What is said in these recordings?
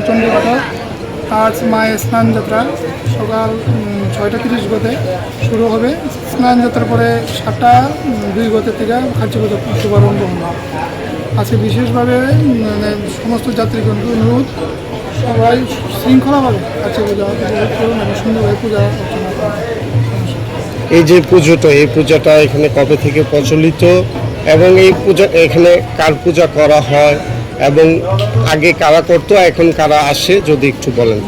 চন্দ্রঘাটা আজ মায়ের স্নান যাত্রা সকাল 6:30 গতে শুরু হবে। স্নান যাত্রার পরে 7:02 গতে থেকে খার্চি পুজো শুভারম্ভ হবে। আজকে বিশেষভাবে সমস্ত যাত্রীগণকে অনুরোধ সবাই শৃঙ্খলাভাবে খার্চি পূজা উপভোগ করুন এবং সুন্দরভাবে পূজা অর্চনা করুন। এই যে পুজোটা, এই পূজাটা এখানে কবে থেকে প্রচলিত এবং এই পূজা এখানে কার পূজা করা হয় এবং আগে কারা করতো এখন কারা আসে যদি একটু বলেন।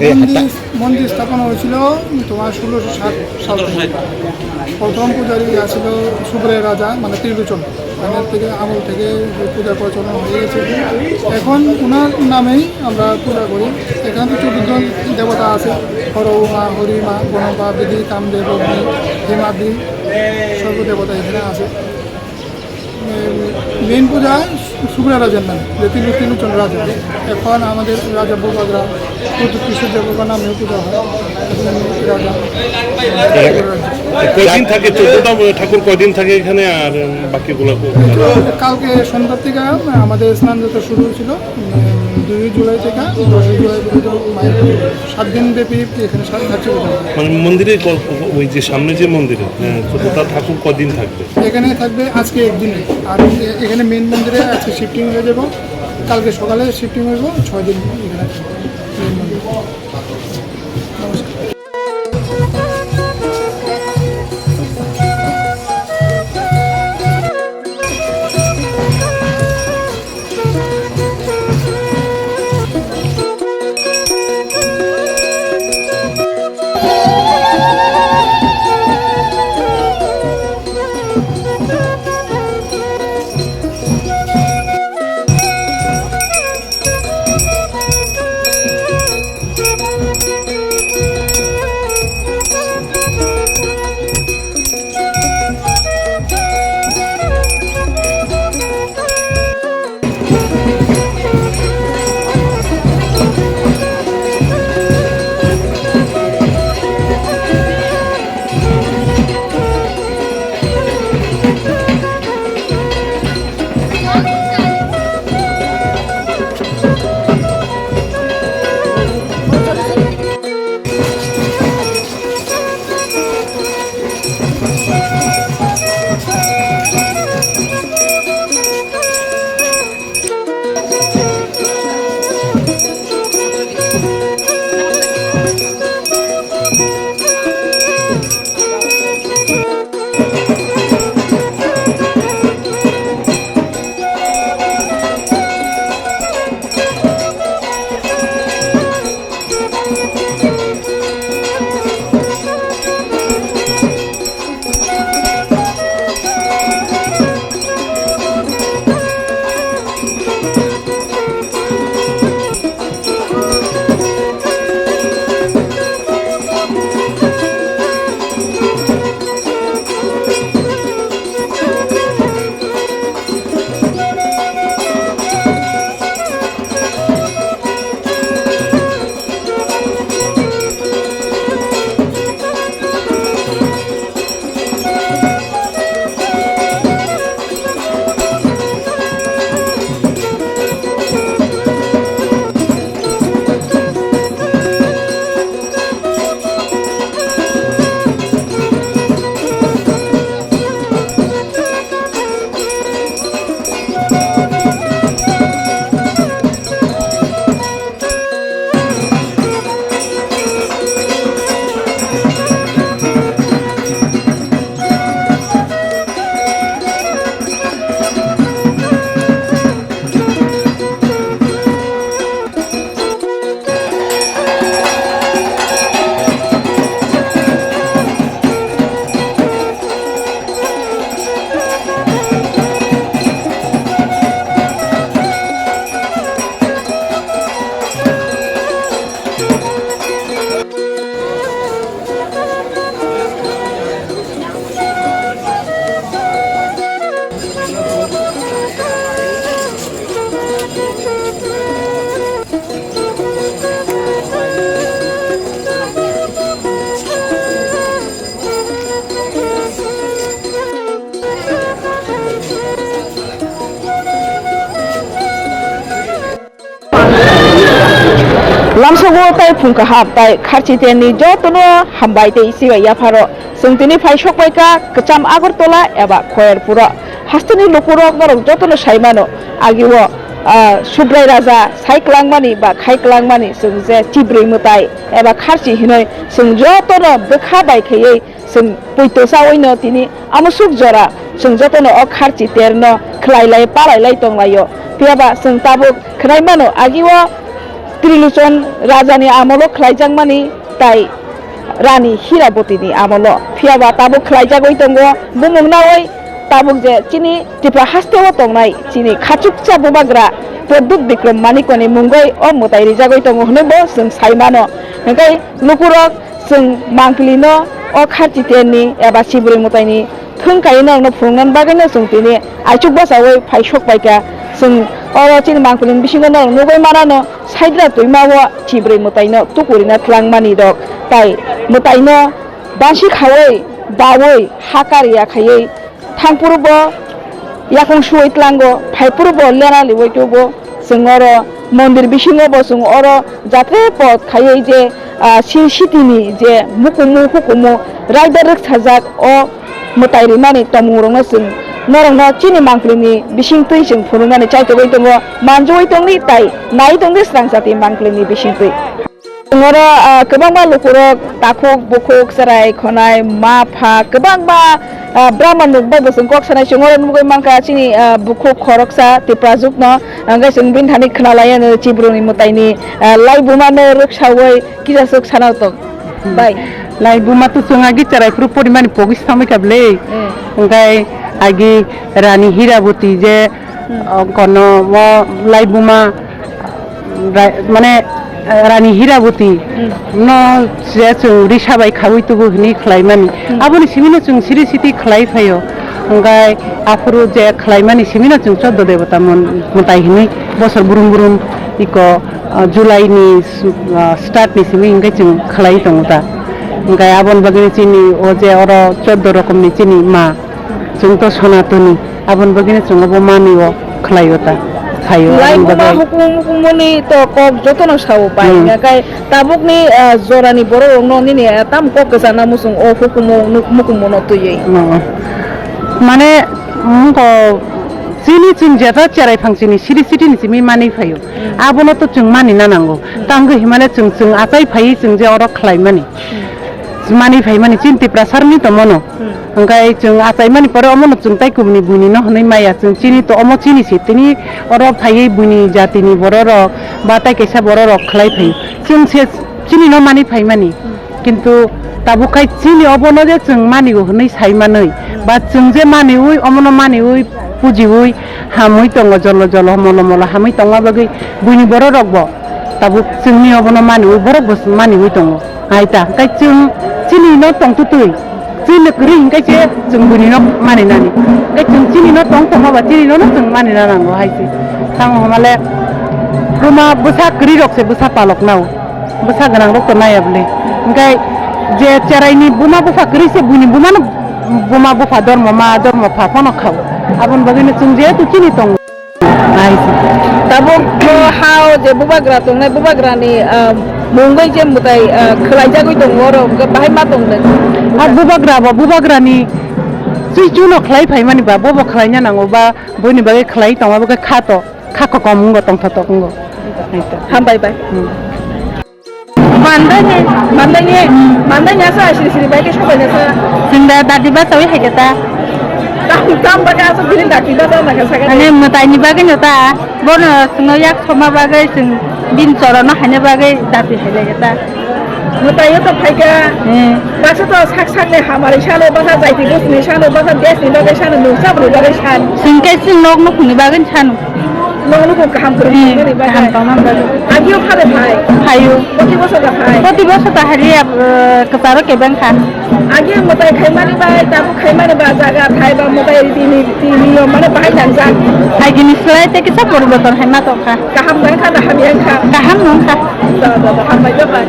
মন্দির স্থাপনা হয়েছিল তোমার 1607 সাল থেকে। প্রথম পূজারী আসছিল সুব্রের রাজা মানে ত্রিলোচন, ওনার থেকে আমল থেকে পূজা প্রচলন হয়ে গেছে। এখন ওনার নামেই আমরা পূজা করি। এখানে 14 দেবতা আছে, হরমা, হরিমা, গণপা, বিধি, কামদেব, অগ্নি, হেমাদি সর্বদেবতা এখানে আছে। মেন পূজা সুব্রা রাজার নামে, যে ত্রিলোচন রাজা। এখন আমাদের রাজা বৌবাগরা কিশোর দেবতার নামেও পূজা হয়। রাজা কয়দিন থাকে? 14টা ঠাকুর কয়দিন থাকে এখানে? আর বাকিগুলো কালকে সন্ধ্যার থেকে আমাদের স্নান যাত্রা শুরু হয়েছিল 2 জুলাই থেকে 10 জুলাই পর্যন্ত। 7 দিন ব্যাপী এখানে খার্চি পূজা মানে মন্দিরে ওই যে সামনে যে মন্দিরে 14টা ঠাকুর কদিন থাকবে? এখানে থাকবে আজকে একদিন। আর এখানে মেন মন্দিরে আজকে শিফটিং হয়ে যাব, কালকে সকালে শিফটিং হয়ে যাব। 6 দিন এখানে মেন মন্দির। নমস্কার। lamsogo tai phungka hap tai kharchi tenni jotono hambai tei siga yafaro sungtini phai sokbai ka kacham agartola eba khoyarpura hastani lokurok norok jotono saimano agiwo subrai raja saiklangmani ba khaiklangmani sungje chibrui mutai eba kharchi hinoi sung jotono bekha bai khayei sung puitosa oino tini amusuk jora sung jotono o kharchi terno khlailai palailai tonglayo piaba sung tabuk khnaimano agiwo Trilochan राजानि आमलो खलाइजांमानि ताई रानी हीराबतीनि आमलो फियाबा Tabo खलाइजागै दंगो बुमुंनावै Tabuk जे चिनि त्रिपुरा हास्तेव तंनाय चिनि खाचुकचा बुबाग्रा प्रदुत बिक्रम मानिकनि मुंगै अ मुताइ रिजागै दंगो हनेबो जों साइमानो नगाय लुकुरक जों मांकलिनो अ खार्चितेनि एबा सिबुरि मुताइनि थोंखायनो न फुंनान बागैनो जों तिनि आइचुक बासावै फाइसक बायका जों अरो चिनि मांकलिन बिसिङो न नुगै मानानो साइद्रा तुइमावो चिब्रै मुताइनो तुकुरिना थ्लांमानि दक ताइ मुताइनो दासि खावै दावै हाकारिया खायै थांपुरबो याखं सुवै tlanggo फाइपुरबो लेना लिवैतोबो जों अरो मन्दिर बिसिङोबो जों अरो जात्रे पद खायै जे सिटिनि जे मुकुमु हुकुमु राइदार साजाक अ मुताइरि मानि तमुरंनो जों नरंनो चिनि मांकलिनि बिसिं तै जों फुरुंगानि चाइतोबै दङ मानजोबै दंनि ताइ नाय दंनि स्रांजाति मांकलिनि बिसिं तै जोङो गोबांबा लुकुरक ताखुक बुकुक सराय खनाय माफा गोबांबा ब्राह्मण नुबायबो जों कक सानाय जोङो नुगै मांका चिनि बुकुक खरकसा त्रिपुरा जुगनो अंगाय जों बिनथानि खोनालायानो चिब्रुनि मुताइनि लाइबुमानो रोखसावै किजासुक सानाव दं बाय लाइबुमाथ' जों आगि चारायफ्रु परिमानि पगिस थामै काबले ओंगाय आगि रानी हीराबती जे कनो वो लाइबुमा माने रानी हीराबती न जे जों रिसाबाय खावैतुबो हनि खलायमानि आबोनि सिमिनो जों सिरि सिति खलाय फायो ओंगाय आफुरु जे खलायमानि सिमिनो जों चोद्द देवता मुताइ हनि बोसोर बुरुम बुरुम इको जुलाइनि स्टार्टनि सिमि ओंगाय जों खलाय दं दा ओंगाय आबन बागैनि चिनि ओ जे अर 14 रकमनि चिनि मा जोंथ' सनातनी आबन बागैनि जोंबो मानियो खलायो दा खायो लाइबुमा हुकुमनि तो कक जतनो साव बाय नाकाय ताबुकनि जरानि बर' रंननि ताम कक गोजाना मुसुं अ हुकुमु मुकुमु न तुयै माने मुंको चिनि चिन जेता चेराय फांसिनि सिरि सिटिनि सिमि मानि फायो आबोनो तो जों मानि नानांगौ तांगो हिमाने जों आचाय फायै जों जे अर खलाय मानि फाय मानि चिन्ति प्रसारनि तो मनो ओंगाय जों आचाय मानि पर अमनो जों ताइकुमनि बुनि न हनै माया जों चिनि तो अमो चिनि सितिनि अर फायै बुनि जातिनि बर रक बा ताइकेसा बर रक खलाय फायो जों से चिनि न मानि फाय मानि किन्तु ताबुखाय चिनि अबनो जे जों मानिगो हनै सायमानै बा जों जे मानिउइ अमनो मानिउइ पुजिउइ हामै दङ जल जल मल मल हामै दङ बागै बुनि बर रकबो ताबुक जोंनि अबनो मानिउइ बर बस मानिउइ दङ आइता काय जों चिनि न तंतुतुइ चिनि करि हिंकाय जे जों बुनि न मानिनानि काय जों चिनि न तंतमाबा चिनि न जों मानिना नांगौ हायसि थां हमाले बुमा बुसा करि रकसे बुसा पालक नाव बुसा गनां रक नायाबले ओंखाय जे चेरायनि बुमा बुफा करिसे बुनि बुमा न बुमा बुफा धर्म मा धर्म फाफन खाव आबन बागैनो जों जे तु चिनि तंग हायसि ताबुक हाव जे बुबाग्रा दंनाय बुबाग्रानि मुंगै जे मुताइ खलायजागै दङ र बाहाय मा दंनो आ बुबाग्रानि जुनो खलाय फाय मानि बा बबो खलायना नांगौ बा बयनि बागै खलाय तंगाबो खाख कमुंगो तंथतंगो हामबाय bye mandanya sa siri baik siapa nya sa sinda datiba sawi hegeta tam baga sa birin datiba sa naga sa ane mutai bagai nyota bono sungo yak soma bagai sing bin sorono hanya bagai dati helegeta mutai to phaika basa to sak sak le hamari salo basa jaiti bus ni salo basa des ni bagai sano nu sabri bagai san singkai sing nok nok ni bagai sano नोंनो को काम करो नहीं bye काम काम bye आगियो खाले भाई हायो कति वर्ष त हरि अब कतार के बैंक खा आगियो मताय खाइमानि बाय ताबु खाइमानि बा जागा खाइबा मताय तिनी माने बाहाय जांजा आगिनि सलाय ते किसा परिवर्तन है मा तो खा गाहाम नों खा गाहाम नों खा हामबाय बाय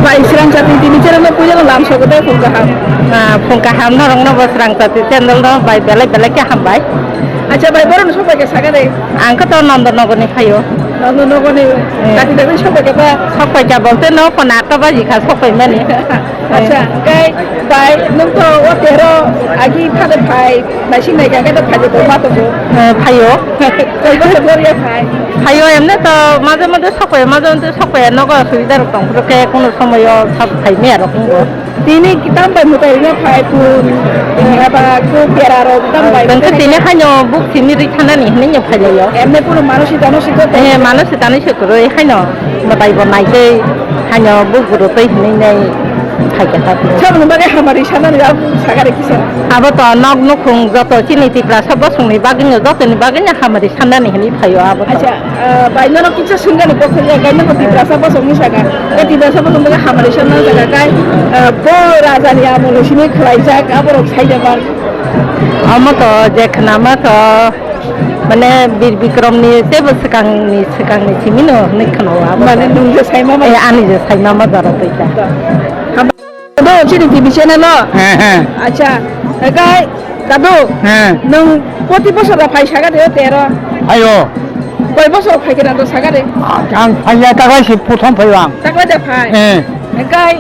बाय स्रांचाति तिनी चेरनो पुजा लाम सगदे फुंगाहाम नरंनो स्रांचाति चेनल न बाय बेले बेले के हामबाय अच्छा भाई बरन सबाय के सागा दे आंखो तो नन्दनगरनि फायो নগনে কাটি দেবে সবাইকে সবাইকে বলতে ন কোন 8টা বাজি খা সবাই মানে আচ্ছা গাই বাই নং তো ও তেরো আগে ফাদে ভাই নাইসি নাইকা কে তো ফাদে তো মাতো ফাইও কই বছর ধরে ভাই ফাইও এমনি তো মাঝে মাঝে সবাই নগ অসুবিধা রকম কোনো সময় সব ফাইমে আর রকম তিনি কিতাম বাই মুতাই না ভাই পুন এবা কো পেরারো কিতাম বাই কিন্তু তিনি খাইনো বুক তিনি রিখানানি হনে ফাইলাयो এমনি কোনো মানুষই জানোসি তো মানুষ তানি সকল খাইনো মতাইব নাইতে খাইনো বুক গুরুতই হনে নাই ফাইকা থাকলো সামনে বাগে হামারি সানানি সাগারে কিসা আবার তো নগ নখুং যত চিনি টিপ্রা সব বসুংনি বাগিনো যতনি বাগিনো হামারি সান্নানি হনি ফাইও আবার আচ্ছা বাই নন কিছু সুঙ্গানি পক্ষে গাই নন টিপ্রা সব বসুংনি সাগা এ টিপ্রা সব বসুং বাগে হামারি সান্না জায়গা গাই ব রাজানি আমল সিনি খলাই যাক আবার সাইজাবার আমার তো যেখানে আমার তো মানে বীর বিক্রমনি যেবো সিকাংনি সিমিনো নিখানো মানে নুন যে সাইমা মানে আনি যে সাইমা মাজারা তৈতা দাদু চিনি টিভি চ্যানেল হ্যাঁ আচ্ছা গাই দাদু হ্যাঁ নং প্রতি বছর ফাই সাগারে 13 আইও কয় বছর ফাইকে না তো সাগারে আং ফাইয়া তাকাইছি প্রথম ফাইলাম টাকা দে ফাই হ্যাঁ গাই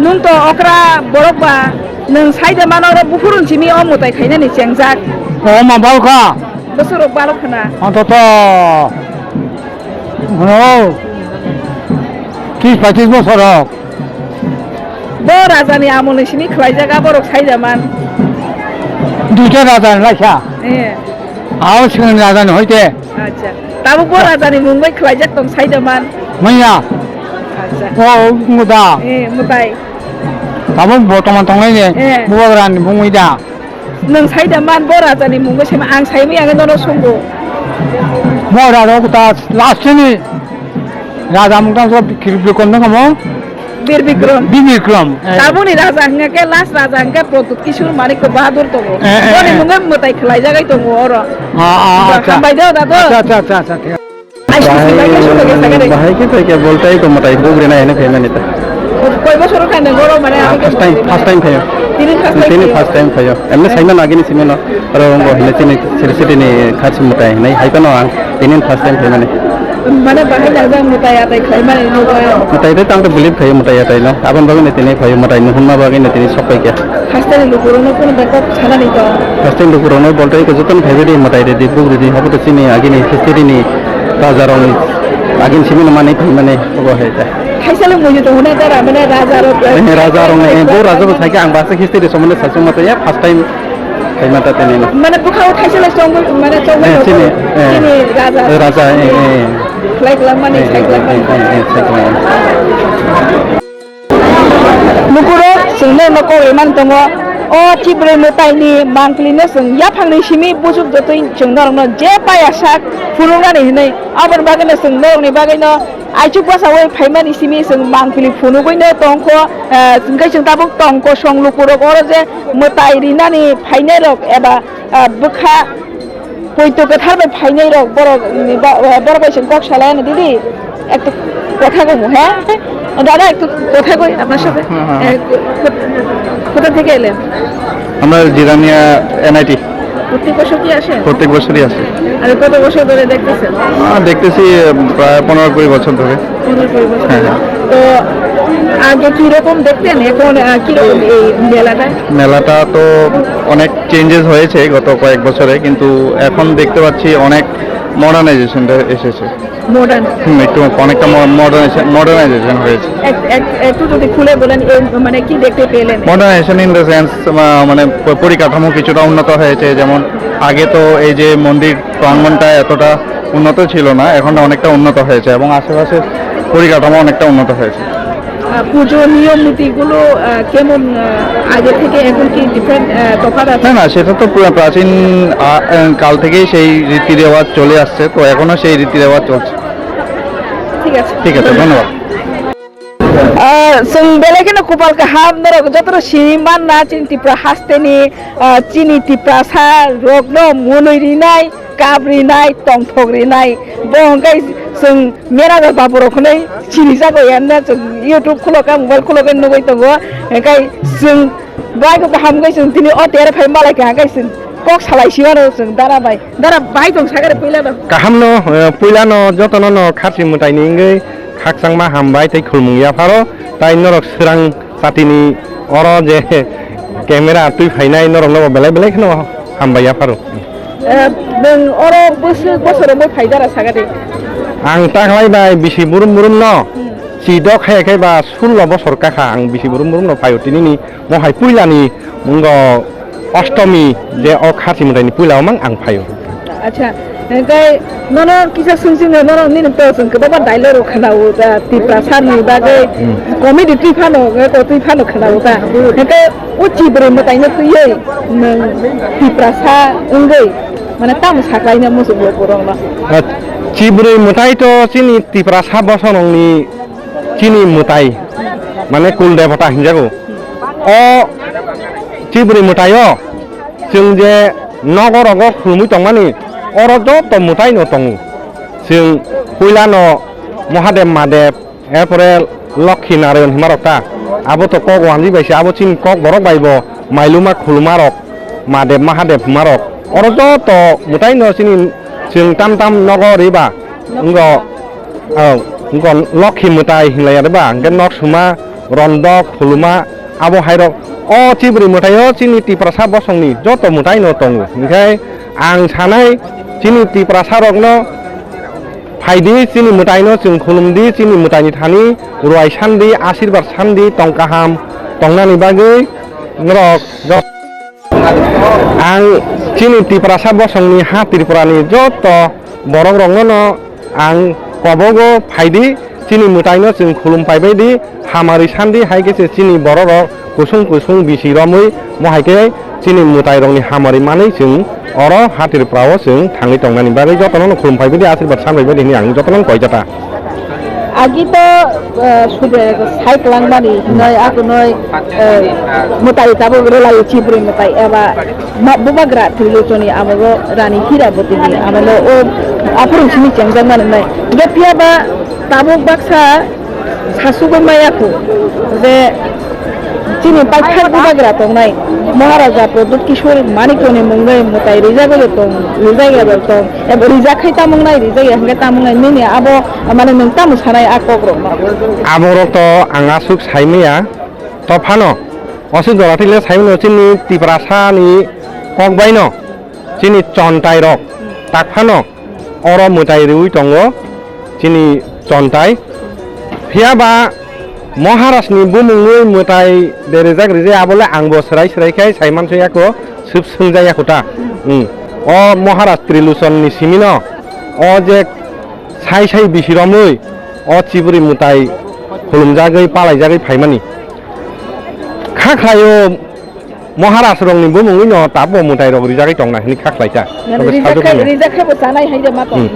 নুন তো অকরা বরকবা নং সাইদে মানর বুফুরুন চিমি অমতাই খাইনা নি চেংজাক ও মা বালকা বছর বারো খানা অন্তত 30-35 বছর হোক ব রাজানি আমল সিনি খলাই জায়গা বরক সাইজামান দুইটা রাজা লাইসা আও সিং রাজা হইতে আচ্ছা তাবো ব রাজানি মুম্বাই খলাই জাক তং সাইজামান মাইয়া আচ্ছা ও মুদা মুতাই তাবো বর্তমান তংলাইনে বুবাগ্রান বুমুইদা नों साइदा मान बरा जानि मुंगो सेमा आं साइमै आङो ननो संगो बरा रगता लास्टनि राजा मुंगा सब बिक्रम दङ बीर विक्रम बिक्रम ताबुनि राजा हंगे लास्ट राजा हंगे प्रदुत किशोर मानिक बहादुर दङ बनि मुंगो मताइ खलाइ जागाय दङ अर अच्छा बाय दो दादो अच्छा भाई के तो क्या बोलता है तो मताई बोग रेना है ना फेमने तो कोई बसरो खाने गरो माने फर्स्ट टाइम खायो তিনি ফার্স্ট টাইম খাयो এমনি সাইমা নাগিনি সিমেনো আর গো হলে তিনি সিরিসিটি নি খারছি মতাই নাই হাইপানো আং তিনি ফার্স্ট টাইম খাই মানে বাহাই লাগা মতাই আতাই খাই মানে মতাই তে তাংতে বিলিভ খাই মতাই আতাই ন আবন বাগিনে তিনি খাই মতাই নুহুনমা বাগিনে তিনি সবাই কে ফার্স্ট টাইম লুকুরনো কোন বেকপ ছানা নি তো ফার্স্ট টাইম লুকুরনো বলতে কো যতন খাইবেদি মতাই রে দিবুগ রে হবো তো চিনি আগিনি হিস্টরি নি রাজারং আগিন সিমেনো মানে মানে গো হেতা खाइसाले मुझे तो होने दरा मैंने राजा रंग वो राजा को थाके आं बासे खिस्ती रे समने सासु मत या फर्स्ट टाइम खाइ माता तेने मैंने बुखाव खाइसाले संग मैंने चिनी राजा लाइक लमने साइकल नुकुरो सिंने नको एमान तंगो ओ चिब्रे मोताइनि मांक्लिने जों या फांनि सिमि बुजुग जतै जों नरनो जे पायासा फुरुंगानि हिनै आबर बागैनो जों नरनि बागैनो आइचु पासावै फाइमानि सिमि जों मांक्लि फुनुगैनो तंखो जोंकै जों दाबो तंखो संलुकुरो गरो जे मोताइ रिनानि फाइनाय रक एबा बुखा পৈতো কথার ফাইনাই রক বড় বড় বাইছেন কক শালায় না দিদি একটু কথা কব হ্যাঁ দাদা একটু কথা কই আপনার সাথে কোথা থেকে এলেন আমরা জিরানিয়া এনআইটি প্রত্যেক বছর কি আসে প্রত্যেক বছরই আসে আর কত বছর ধরে দেখতেছেন দেখতেছি প্রায় 15-20 বছর ধরে 15-20 বছর তো আগে কি রকম দেখতেন এখন কি রকম এই মেলাটা তো অনেক চেঞ্জেস হয়েছে গত কয়েক বছরে কিন্তু এখন দেখতে পাচ্ছি অনেক মডার্নাইজেশনটা এসেছে মডার্ন একটু অনেকটা মডার্নাইজেশন হয়েছে একটু যদি খুলে বলেন মানে কি দেখতে পেলেন মডার্নাইজেশন ইন দ্য সেন্স মানে পরিকাঠামো কিছুটা উন্নত হয়েছে যেমন আগে তো এই যে মন্দির প্রাঙ্গণটা এতটা উন্নত ছিল না এখন অনেকটা উন্নত হয়েছে এবং আশেপাশে পরিকাঠামো অনেকটা উন্নত হয়েছে পুজো নিয়ম নীতিগুলো কেমন আগে থেকে এখন কি ডিফারেন্ট তফাৎ আছে না সেটা তো প্রাচীন কাল থেকেই সেই রীতি রেওয়াজ চলে আসছে তো এখনো সেই রীতি রেওয়াজ চলছে ঠিক আছে ধন্যবাদ जों बेलेगनो कुपालका हामनरक जतरो सिमान ना चिनि तिप्रा हास्तेनि चिनि तिप्रा सा रगनो मुनैरिनाय गाब्रिनाय तंथगरिनाय बंगाय जों मेराजा बाबुरखनै चिनि जागो यानना जों YouTube खुलका मोबाइल खुलका नुगै दङ गाय जों बायगो हामगै जों दिनै अ तेर फाइ मालायका गाय जों kok salai siwaro sung dara bai tong sagare pila no kaham no puila no jotono no Kharchi Mwtai ni ngai khaksang ma hambai tei khulmung ya pharo tai norok Swrangchati ni oro je camera tui phainai norok no belai belai khno hambai ya pharo nung oro bosoro moi phaidara sagare ang taklaibai bisi burum burum no sidok khai ba 16 bosor kakha ang bisi burum burum no phayotini ni mohai puila ni mungo Ashtami যে ও Kharchi Mwtai ni puila mang ang phayo acha ngai nono kisa sungsing nono ni to sung ko ba dailo khanau da Tripura sanu da ge comedy Tripano ge to Tripano khanau da ngai uchi bre Mwtai no tuye Tripura sa ngai mane tam saklai na musu bo porong na Chiburi Mwtai to chini Tripura sa bosonong ni chini Mwtai mane kul devata hinjago o Chiburi Mwtai o जों जे नगरग खुलुमै तंमानि अरज तो Mwtai no tongo जों पुइला no Mahadev मादेव एरपरे Lakshmi Narayan हिमारकता आबो तो कक वानजि बाइसे आबो चिन कक बरक बाइबो माइलुमा खुलुमारक मादेव महादेव हिमारक अरज तो Mwtai no चिनि जों ताम ताम नगरिबा इंगो लक्ष्मी Mwtai हिंलायारबा इंगे नक्सुमा रन्दक खुलुमा आबो हाइरक o Chiburi Mwtai o chini Tripura sa bosongni joto Mwtai no tongo onkay ang sanai chini Tripura sa rok no phaidi chini Mwtai no chung khulumdi chini Mwtai ni thani ruai sandi ashirbar sandi tongkaham tongnani bagui ngrok ang chini Tripura sa bosongni ha Tripura ni joto borok rok no ang kobogo phaidi chini Mwtai no chung khulum paibai di hamari sandi haike chini borok kusung kusung bisi romui mohaike chini Mwtai rongni hamari manei जों oro hatir prawo जों thangi tongnani bagui jotono khulum phaibedi ashirbat sambai bedi ni ang jotono koijata agi to sube saiklang mani noi aku noi Mwtai tabo relai Chiburi Mwtai eba bubagra trilojoni amago rani hira botini amalo o apurung sini Chengjak mani nai gepia ba tabo baksa sasugo mayaku je chini paikha bubagra tongnai Maharaja Pradut Kishore Manikoni mungai Mwtai rijago tong rijaga tong eba rijakhai ta mungai rijaga hanga ta mungai nini abo mane nung tamu sanai akogro aboro to anga suk saimia to phano osi doratile saimno chini Tripura sa ni kokbai no chini chontai rok tak phano oro Mwtai riui tongo chini chontai phiaba Maharashtra ni bumungui Mwtai derejak rije abole angbo serai serai kai saiman soyako sup sungjaya kota o Maharashtra Triluson ni Simino o je sai bisiromui o Chiburi Mwtai khulumjagai palaijagai phaimani khaklayo Maharashtra rong ni bumungui no tabo Mwtai rok rijagai tongna ni khaklaita rijakhai bo sanai haide ma tong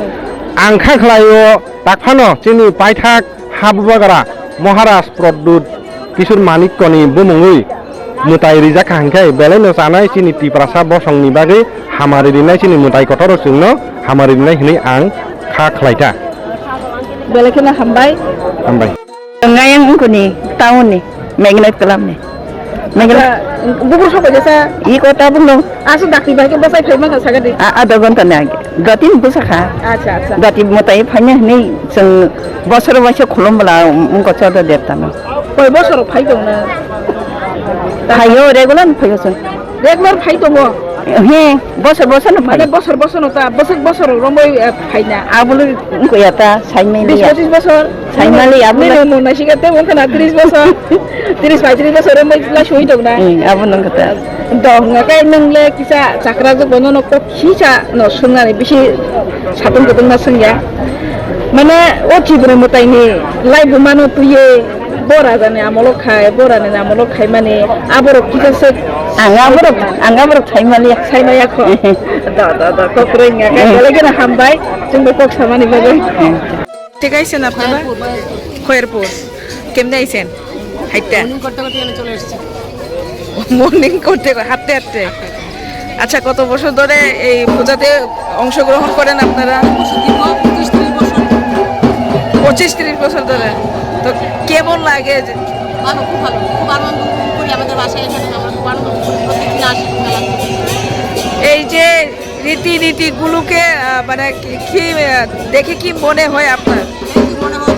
ang khaklayo takphano chini paithak habubagara Maharashtra Pradut Kishore Manikoni bumungui Mwtai rijak hangkai belai no sanai chini Tripura sa bosongni bagui hamari rinai chini Mwtai kotoro chungno hamari rinai hinai ang khaklaita belai kena hambai ngayang ungkuni tahun ni magnet kelam ni magnet bukur sopo jasa i kota bunglo asu dakti bahke basai phai manga sagadi ada gonta nage gatin busakha acha acha gati Mwtai phanya ni जों बसर बसर खुलुमबला उनको चौदह देवता में koi bosoro phai dong na भाइयों regular भाइयों सुन regular phai dong हे बसर बसर न mane भाई bosor no ta bosor romoi phai na Abul उनको याता साइमें 20 bosor साइमाली Abul no na sigate mungkin 30 bosor 30 35 bosor romoi la shui dong na Abul नंग कता dong ngakai nengle kisa sakra jo bono no ko khisa no sungnani bisi satung ketong na sungya mane o Chiburi Mwtai ni lai bumano tuye bora jane bora ne amolo khai mane aboro kisa anga बर साइमाली saimaya ko da ko krenga ka lagi na hambai jung ko samani bagai ঠিক আছে না আপনারা খয়েরপুর কেমনে আইছেন হাইটা morning করতে হাঁটতে হাঁটতে আচ্ছা কত বছর ধরে এই পূজাতে অংশগ্রহণ করেন আপনারা 25-30 বছর ধরে তো কেমন লাগে ভালো খুব আনন্দ করি আমাদের বাসায় এখানে আমরা খুব আনন্দ করি প্রত্যেকদিন আসি এই যে রীতিনীতিগুলোকে মানে কি দেখে কি মনে হয় আপনার? মনে হয়